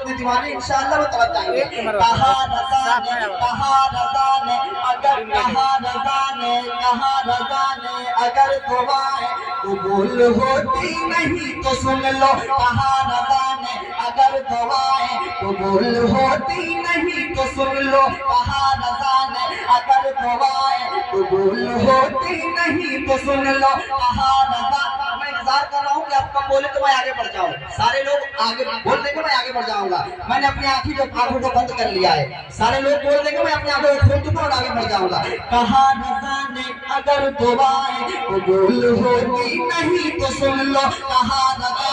اپنے دیوانے انشاءاللہ وہ طرف جائیں گے. کہا رضا نے اگر اگر دعائیں قبول ہوتی نہیں تو سن لو. کہا رضا نے اگر دعائیں قبول ہوتی نہیں تو سن لو. کہا رضا نے اگر دعائیں قبول ہوتی نہیں تو سن لو. کہا رضا. میں انتظار کر رہا ہوں کہ آپ کم بولے تو میں آگے بڑھ جاؤں. سارے لوگ آگے بول دیں گے میں آگے بڑھ جاؤں گا. میں نے اپنی آنکھوں کو بند کر لیا ہے. سارے لوگ بول دیں گے میں اپنی آنکھوں کو کھول چکا اور آگے بڑھ جاؤں گا. کہا رضا نے اگر دعائیں قبول ہوتی نہیں تو سن لو. کہا رضا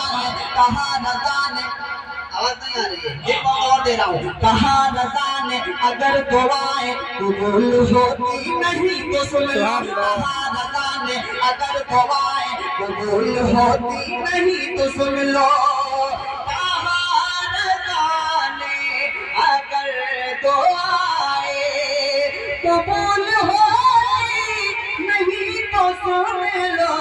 نے آواز نہیں آ رہی ہے ایک اور دے رہا ہوں. کہا رضا نے اگر دعائیں قبول ہوتی نہیں تو سن لو. کہا رضا نے اگر دعائیں قبول ہوتی نہیں تو سن لو. کہا رضا نے اگر دعائیں قبول ہوتی نہیں تو سن لو.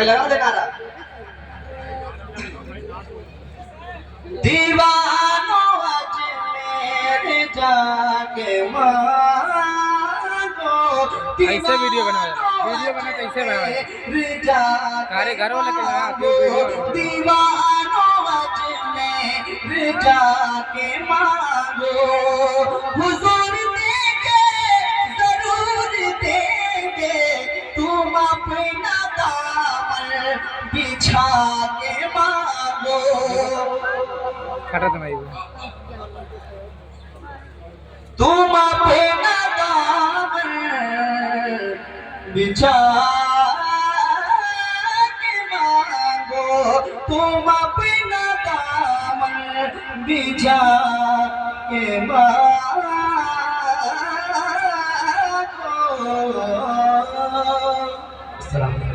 لگا دے کارا دیوانو اجمیر جا کے مانگو. ایسے ویڈیو بنا کیسے بنا سارے گھر والے کے دیوانو اجمیر جا کے مانگو. حضور دیں گے ضرور دیں گے. تم اپنا بچھا کے مانگو. تم اپنا دامن بچھا کے مانگو. تم اپنا دامن بچھا کے مانگو. السلام علیکم.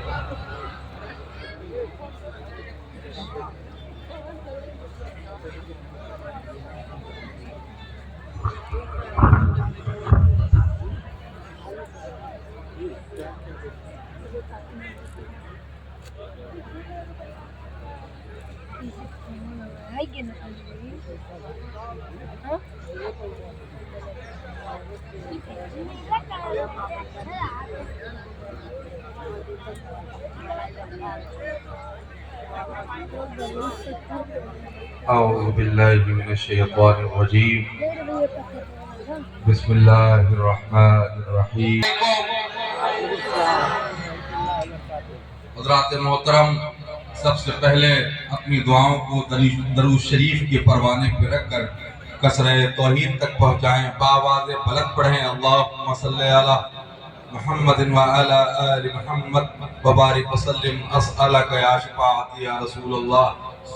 اعوذ باللہ من الشیطان الرجیم. بسم اللہ الرحمن الرحیم. حضرات محترم، سب سے پہلے اپنی دعاؤں کو درود شریف کے پروانے پہ رکھ کر کثرہ توحید تک پہنچائیں. بآواز بلند پڑھیں اللہم صلی علی محمد وعلی آل محمد وبارک وسلم. اسألک یا شفاعت یا رسول اللہ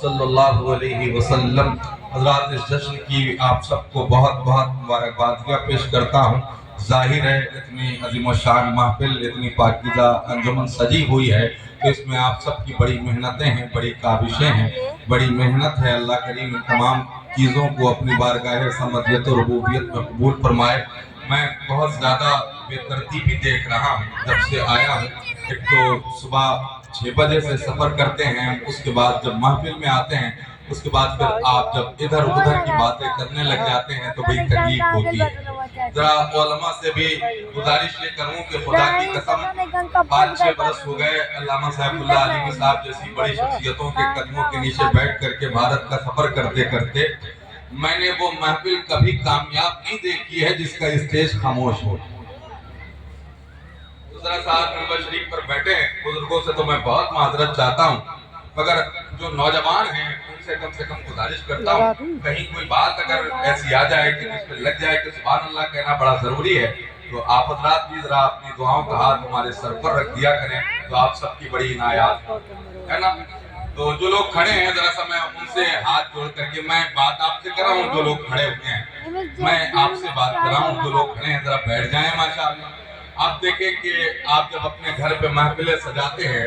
صلی اللہ علیہ وسلم. حضرات اس جشن کی آپ سب کو بہت بہت مبارکبادیاں پیش کرتا ہوں. ظاہر ہے اتنی عظیم الشان محفل، اتنی پاکیزہ انجمن سجی ہوئی ہے تو اس میں آپ سب کی بڑی محنتیں ہیں، بڑی کاوشیں ہیں، بڑی محنت ہے. اللہ کریم ان تمام چیزوں کو اپنی بارگاہ سمدیت و ربوبیت میں قبول فرمائے. میں بہت زیادہ بے ترتیبی دیکھ رہا ہوں جب سے آیا ہوں. ایک تو صبح 6 بجے سے سفر کرتے ہیں، اس کے بعد جب محفل میں آتے ہیں اس کے بعد پھر آپ جب ادھر ادھر کی باتیں کرنے لگ جاتے ہیں تو بڑی تکلیف ہوتی ہے. ذرا علماء سے بھی گزارش یہ کروں کہ خدا کی قسم 5-6 برس ہو گئے علامہ صاحب اللہ علیہ صاحب جیسی بڑی شخصیتوں کے قدموں کے نیچے بیٹھ کر کے بھارت کا سفر کرتے کرتے میں نے وہ محفل کبھی کامیاب نہیں دیکھی ہے جس کا اسٹیج خاموش ہو. ذرا صاحب ممبر شریف پر بیٹھے ہیں، بزرگوں سے تو میں بہت معذرت چاہتا ہوں، مگر جو نوجوان ہیں ان سے کم گزارش کرتا ہوں کہیں کوئی بات اگر ایسی آ جائے کہ جس پہ لگ جائے کہ سبحان اللہ کہنا بڑا ضروری ہے، تو آپ حضرات بھی ذرا اپنی دعاؤں کا ہاتھ ہمارے سر پر رکھ دیا کریں، تو آپ سب کی بڑی عنایات ہے نا۔ تو جو لوگ کھڑے ہیں ذرا سا میں ان سے ہاتھ جوڑ کر کے میں بات آپ سے کر رہا ہوں، جو لوگ کھڑے ہوئے ہیں میں آپ سے بات کر رہا ہوں، جو لوگ کھڑے ہیں ذرا بیٹھ جائیں ماشاءاللہ۔ آپ دیکھیں کہ آپ جب اپنے گھر پہ محفلیں سجاتے ہیں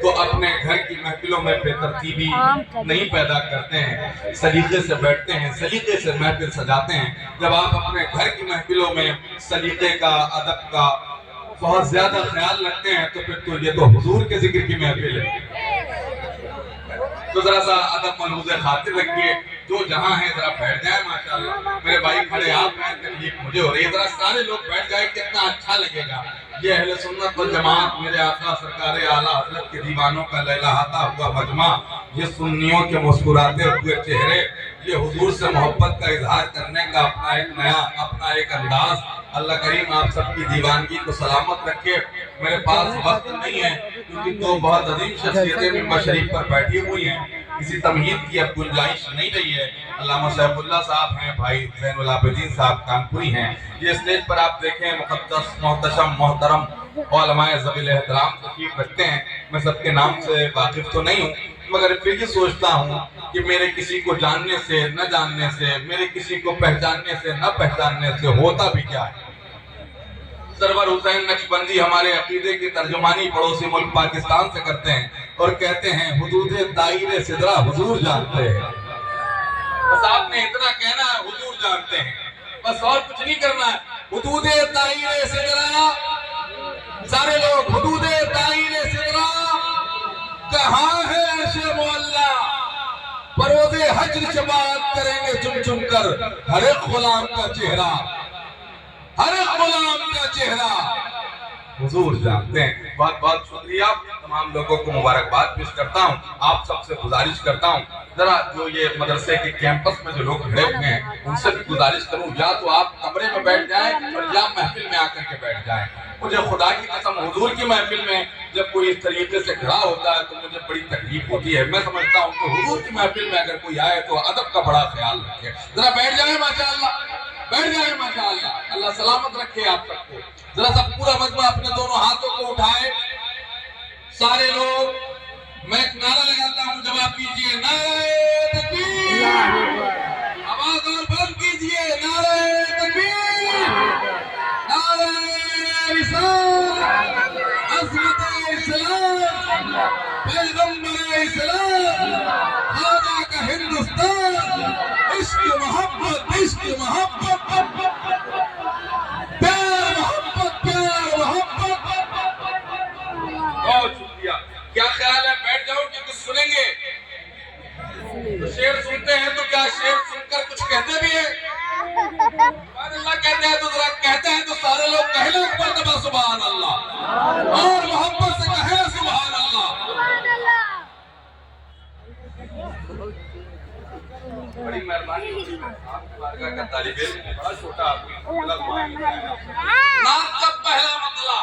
تو اپنے گھر کی محفلوں میں بے ترتیبی نہیں پیدا کرتے ہیں، سلیقے سے بیٹھتے ہیں، سلیقے سے محفل سجاتے ہیں۔ جب آپ اپنے گھر کی محفلوں میں سلیقے کا، ادب کا بہت زیادہ خیال رکھتے ہیں تو پھر تو یہ تو حضور کے ذکر کی محفل ہے۔ تو ذرا سا ادب ملحوظ خاطر رکھیے، جو جہاں ہیں ذرا بیٹھ جائیں ماشاءاللہ۔ میرے بھائی کھڑے آپ ہیں، تکلیف مجھے ہو رہی ہے، ذرا سارے لوگ بیٹھ جائیں کتنا اچھا لگے گا۔ یہ اہل سنت والجماعت میرے آقا سرکار اعلیٰ حضرت کے دیوانوں کا لہلہاتا ہوا مجمع، یہ سنیوں کے مسکراتے ہوئے چہرے، یہ حضور سے محبت کا اظہار کرنے کا اپنا ایک نیا، اپنا ایک انداز۔ اللہ کریم آپ سب کی دیوانگی کو سلامت رکھے۔ میرے پاس وقت نہیں ہے کیونکہ دو بہت عظیم شخصیتیں ممبر شریف پر بیٹھی ہوئی ہیں، کسی تمہید کی اب گنجائش نہیں رہی ہے۔ علامہ سیف اللہ صاحب ہیں، بھائی زین العابدین صاحب کانپوری ہیں۔ یہ اسٹیج پر آپ دیکھیں مقدس، محتشم، محترم علماء ذویل احترام تشریف رکھتے ہیں۔ میں سب کے نام سے واقف تو نہیں ہوں، مگر پھر یہ سوچتا ہوں کہ میرے کسی کو جاننے سے نہ جاننے سے، میرے کسی کو پہچاننے سے نہ پہچاننے سے ہوتا بھی کیا ہے۔ سرور حسین نقشبندی ہمارے عقیدے کی ترجمانی پڑوسی ملک پاکستان سے کرتے ہیں اور کہتے ہیں حدود دائرے صدرہ حضور جانتے ہیں۔ بس آپ نے اتنا کہنا ہے حضور جانتے ہیں، بس اور کچھ نہیں کرنا ہے۔ حدود دائرے صدرہ، سارے لوگ حدود دائرے صدرہ کہاں ہے عرش معلیٰ، بروز حجر سے بات کریں گے چن چن کر ہر ایک غلام کا چہرہ، ہر ایک غلام کا چہرہ حضور جانتے ہیں۔ بہت بہت شکریہ، تمام لوگوں کو مبارکباد پیش کرتا ہوں۔ آپ سب سے گزارش کرتا ہوں ذرا جو یہ مدرسے کے کیمپس میں جو لوگ کھڑے ہوئے ہیں ان سے بھی گزارش کروں، یا تو آپ کمرے میں بیٹھ جائیں اور یا محفل میں آ کر کے بیٹھ جائیں۔ مجھے خدا کی قسم حضور کی محفل میں جب کوئی اس طریقے سے کھڑا ہوتا ہے تو مجھے بڑی تکلیف ہوتی ہے۔ میں سمجھتا ہوں کہ حضور کی محفل میں اگر کوئی آئے تو ادب کا بڑا خیال رکھے۔ ذرا بیٹھ جائیں ماشاءاللہ، بیٹھ جائیں ماشاءاللہ، اللہ سلامت رکھے آپ سب کو۔ ذرا سب پورا مجمع اپنے دونوں ہاتھوں کو اٹھائے، سارے لوگ، میں ایک نعرہ لگاتا ہوں جواب کیجئے، نعرہ تکبیر، آواز اور بلند کیجئے، نعرہ تکبیر، نعرہ رسالت، عظمت اسلام، پیغمبر اسلام، خدا کا ہندوستان، عشق محبت، عشق محبت، پیار محبت، پیار محبت۔ بہت شکریہ۔ کیا خیال ہے بیٹھ جاؤ کہ کچھ سنیں گے؟ تو شعر سنتے ہیں تو کیا شعر سن کر کچھ کہتے بھی ہیں؟ سبحان اللہ کہتے ہیں تو ذرا کہتے ہیں تو سارے لوگ کہہ لیں ایک مرتبہ سبحان اللہ، اور محبت سے کہیں سبحان اللہ۔ بڑی مہربانی، آپ کی بارگاہ کا طالب علم بڑا چھوٹا آدمی، نعت کا پہلا مطلع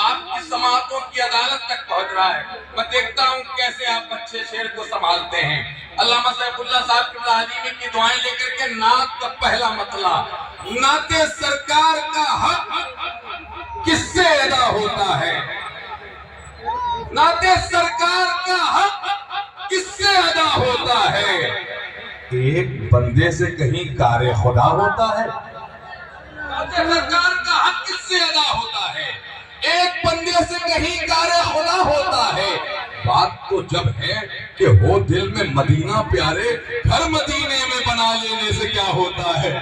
آپ کی سماعتوں کی عدالت تک پہنچ رہا ہے۔ میں دیکھتا ہوں کیسے آپ اچھے شعر کو سنبھالتے ہیں۔ علامہ سیف اللہ صاحب کی تعلیمی کی دعائیں لے کر کے نعت کا پہلا مطلع، نعت سرکار کا حق کس سے ادا ہوتا ہے؟ نعت سرکار کا حق کس سے ادا ہوتا ہے؟ ایک بندے سے کہیں کار خدا ہوتا ہے؟ نعت سرکار کا حق کس سے ادا ہوتا ہے؟ ایک بندے سے کہیں کار خدا ہوتا ہے۔ بات تو جب ہے کہ ہو دل میں مدینہ پیارے، گھر مدینے میں بنا لینے سے کیا ہوتا ہے؟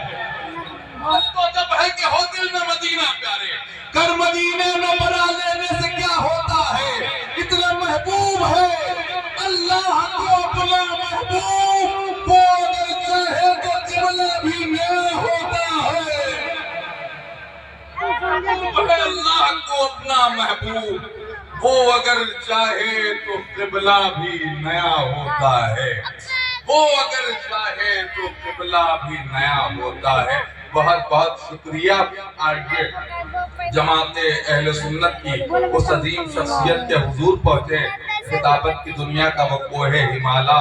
بات تو جب ہے کہ ہو دل میں مدینہ پیارے، گھر مدینے میں بنا لینے سے کیا ہوتا ہے؟ اتنا محبوب ہے اللہ کو اپنا محبوب، وہ اگر چاہے تو قبلہ بھی نیا ہوتا ہے۔ اللہ کو اپنا محبوب، وہ اگر چاہے تو قبلہ بھی نیا ہوتا ہے، وہ اگر چاہے تو قبلہ بھی نیا ہوتا ہے۔ بہت بہت شکریہ. آئیے جماعت اہل سنت کی اس عظیم شخصیت کے حضور پہنچے. خطابت کی دنیا کا وہ کوہ ہمالا،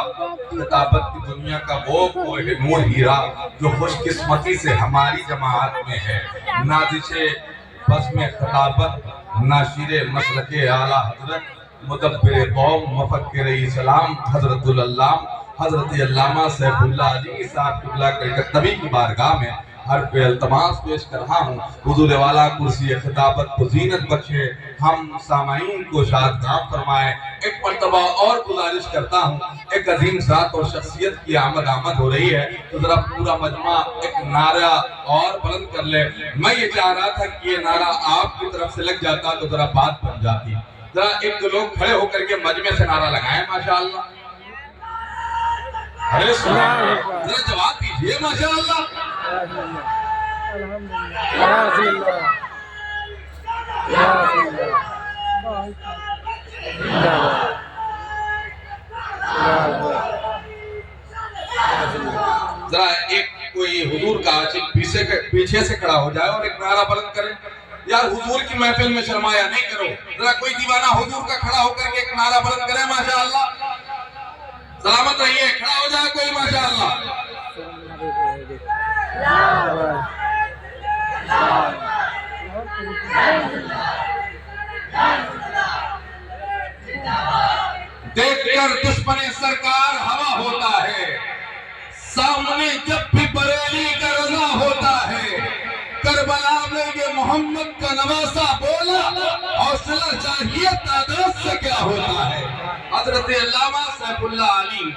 خطابت کی دنیا کا وہ کوہ نور ہیرا جو خوش قسمتی سے ہماری جماعت میں ہے. نازش بزم خطابت، ناشر مسلک اعلیٰ حضرت، مدبر قوم، مفکر اسلام، حضرت العلام حضرت علامہ سیف اللہ علی صاحب قبلہ کلکتوی کی بارگاہ میں حرف التماس پیش کر رہا ہوں. حضور والا کرسی خطابت کو زینت بخشے، ہم سامعین کو شادکام فرمائے. ایک مرتبہ اور گزارش کرتا ہوں، ایک عظیم ذات اور شخصیت کی آمد ہو رہی ہے تو ذرا پورا مجمع ایک نعرہ اور بلند کر لے. میں یہ چاہ رہا تھا کہ یہ نعرہ آپ کی طرف سے لگ جاتا تو ذرا بات بن جاتی. ذرا ایک دو لوگ کھڑے ہو کر کے مجمع سے نعرہ لگائیں ماشاءاللہ. ارے ذرا جواب دیجئے ماشاءاللہ. ذرا ایک کوئی حضور کا عاشق پیچھے سے کھڑا ہو جائے اور ایک نعرہ بلند کرے. یار حضور کی محفل میں شرمایا نہیں کرو. ذرا کوئی دیوانہ حضور کا کھڑا ہو کر کے ایک نعرہ بلند کرے ماشاءاللہ. سلامت رہیے. کھڑا ہو جائے کوئی ماشاءاللہ. دیکھ کر دشمن سرکار ہوا ہوتا ہے، سامنے جب بھی بریلی کا رضا ہوتا ہے. کربلا میں یہ محمد کا نواسا بولا، حوصلہ چاہیے تعداد سے کیا ہوتا ہے. حضرت علامہ سیف اللہ علی.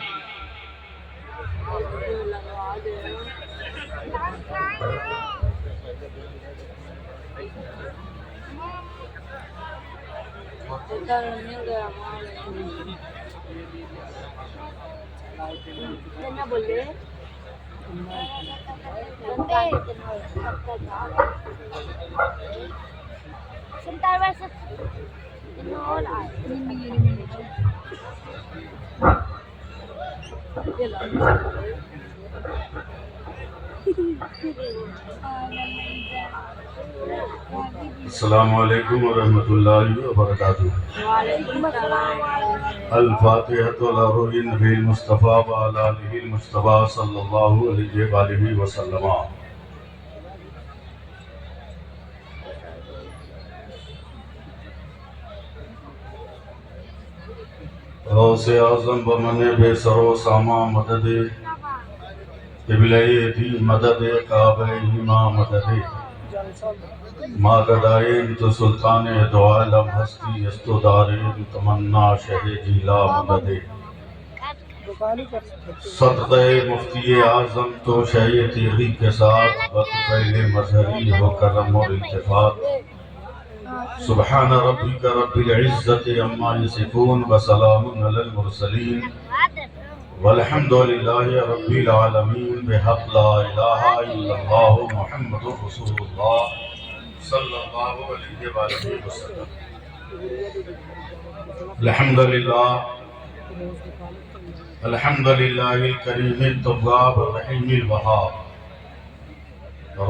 السلام علیکم ورحمۃ اللہ وبرکاتہ. الفاتحۃ علی روح النبی المصطفیٰ وعلی آلہ المصطفیٰ صلی اللہ علیہ وآلہ وسلم. غوث اعظم بمن بے سر و ساما مدد، قبلہ دی مدد، کعبہ ایما مدد. ماغدائن تو سلطان دو عالم ہستی استو دارین تمنا شہ جیلا مدد. صدقہ مفتی اعظم تو شہ تیغی کے ساتھ وقت مظہری ہو کرم اور التفات. سبحان ربک رب العزت عما یصفون وسلام علی المرسلین والحمد للہ رب العالمین بحق لا الہ الا اللہ محمد رسول اللہ صلی اللہ علیہ وآلہ وسلم. الحمد للہ الکریم التواب الرحیم الوہاب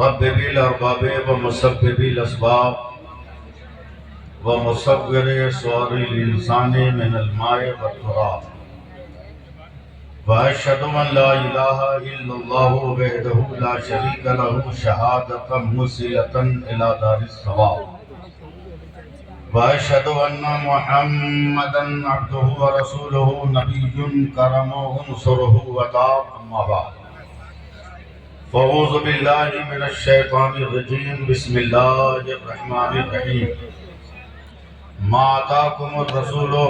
رب بالارباب ومسبب الاسباب ومصور صور الانسان من الماء والتراب. واشهد ان لا اله الا الله وحده لا شريك له شهادة موصلة الى دار الثواب. واشهد ان محمدا عبده ورسوله نبي كرم انصره وتاب. اما بعد فاعوذ بالله من الشيطان الرجيم. بسم الله الرحمن الرحيم. ما آتاكم الرسول